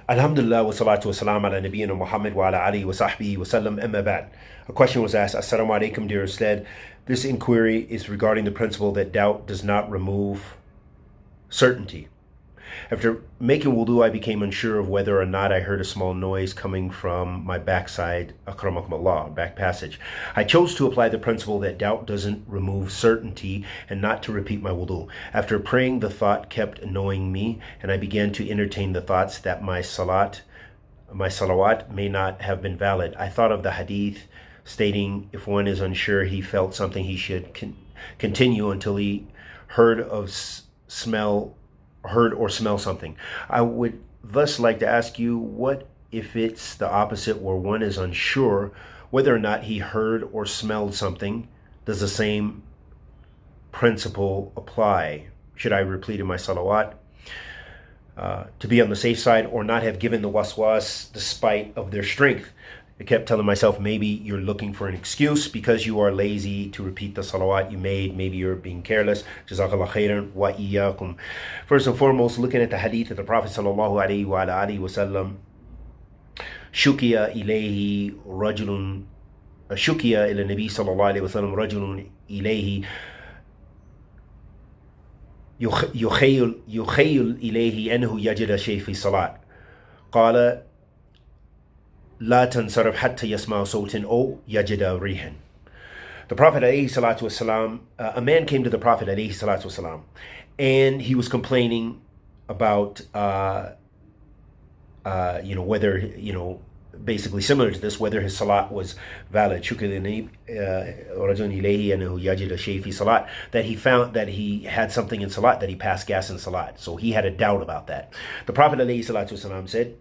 Alhamdulillah wa salatu wa salam ala nabiyyina Muhammad wa ala alihi wa sahbihi wa sallam amma ba'd. A question was asked, Assalamu alaikum, dear Ustad. This inquiry is regarding the principle that doubt does not remove certainty. After making wudu, I became unsure of whether or not I heard a small noise coming from my backside, akramakumullah, back passage. I chose to apply the principle that doubt doesn't remove certainty and not to repeat my wudu. After praying, the thought kept annoying me, and I began to entertain the thoughts that my salawat may not have been valid. I thought of the hadith stating if one is unsure he felt something, he should continue until he heard or smell something. I would thus like to ask you, what if it's the opposite, where one is unsure whether or not he heard or smelled something? Does the same principle apply? Should I repeat in my salawat to be on the safe side, or not have given the waswas despite of their strength? I kept telling myself, maybe you're looking for an excuse because you are lazy to repeat the salawat you made. Maybe you're being careless. Jazakallah khairan wa iyyakum. First and foremost, looking at the hadith of the Prophet sallallahu alaihi wa alihi wasallam, shukiya ilayhi rajulun, shukiya ila nabi sallallahu alaihi wasallam rajulun ilayhi يخيل إليه أنه يجد شيء في الصلاة قال لا تنصرف حتى يسمع صوت أو يجد ريحا. The Prophet alayhi salatu wasalam, a man came to the Prophet alayhi salatu wasalam, and he was complaining about whether, basically similar to this, whether his salat was valid. That he found that he had something in salat, that he passed gas in salat. So he had a doubt about that. The Prophet alayhi salatu wasalam said,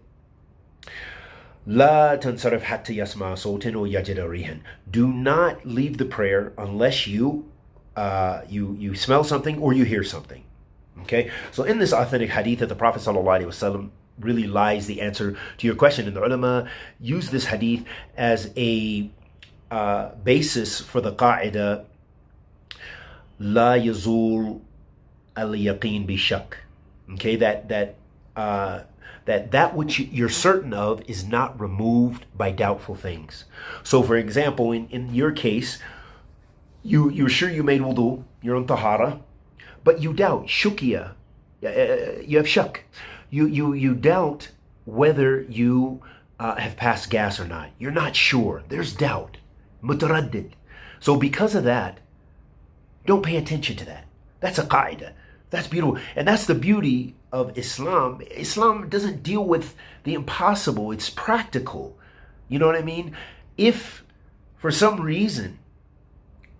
لا تنصرف حتى يسمع صوت أو يجد ريحا. Do not leave the prayer unless you smell something or you hear something. Okay, so in this authentic hadith of the Prophet sallallahu alaihi wasallam really lies the answer to your question, and the ulama use this hadith as a basis for the qaida la yazul al yaqeen bi shak. Okay, that which you're certain of is not removed by doubtful things. So for example, in your case, you're sure you made wudu, you're on tahara, but you doubt, shukiya, you have shak. You doubt whether you have passed gas or not. You're not sure. There's doubt. Mutaraddid. So because of that, don't pay attention to that. That's a qaida. That's beautiful. And that's the beauty of Islam. Islam doesn't deal with the impossible. It's practical. You know what I mean? If for some reason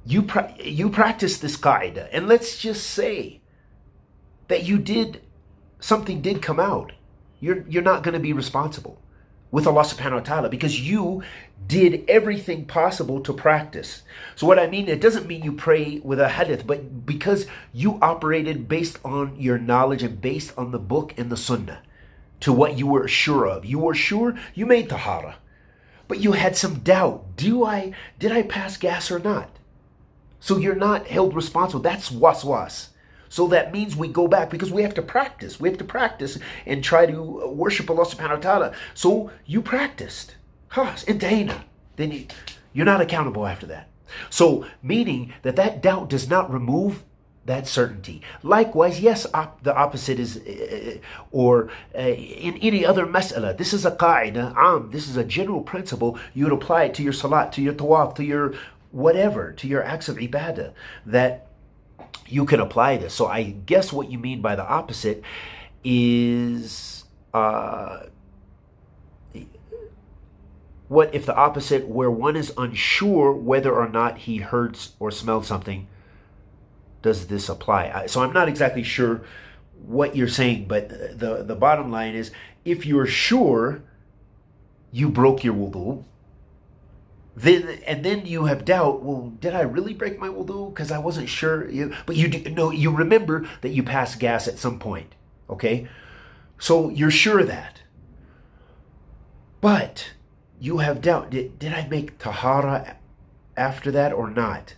you practice this qaida, and let's just say that something did come out, you're not going to be responsible with Allah subhanahu wa ta'ala, because you did everything possible to practice. So what I mean, it doesn't mean you pray with a hadith, but because you operated based on your knowledge and based on the book and the sunnah to what you were sure of. You were sure you made tahara, but you had some doubt. Did I pass gas or not? So you're not held responsible. That's waswas. So that means we go back, because we have to practice. We have to practice and try to worship Allah subhanahu wa ta'ala. So you practiced. Intahina. Then you're not accountable after that. So meaning that doubt does not remove that certainty. Likewise, yes, the opposite is, in any other mas'ala. This is a qaida, this is a general principle. You would apply it to your salat, to your tawaf, to your whatever, to your acts of ibadah, that you can apply this. So I guess what you mean by the opposite is, what if the opposite, where one is unsure whether or not he heard or smelled something, does this apply? So I'm not exactly sure what you're saying, but the bottom line is, if you're sure you broke your wudu, then you have doubt. Well, did I really break my wudu? Because I wasn't sure. But you remember that you passed gas at some point. Okay, so you're sure of that, but you have doubt. Did I make tahara after that or not?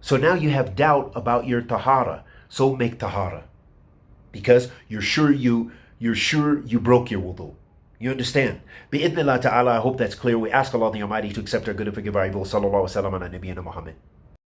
So now you have doubt about your tahara. So make tahara, because you're sure you broke your wudu. You understand? Bi'idhnillah ta'ala, I hope that's clear. We ask Allah the Almighty to accept our good and forgive our evil. Sallallahu alaihi wa sallam ala nabiyyina Muhammad.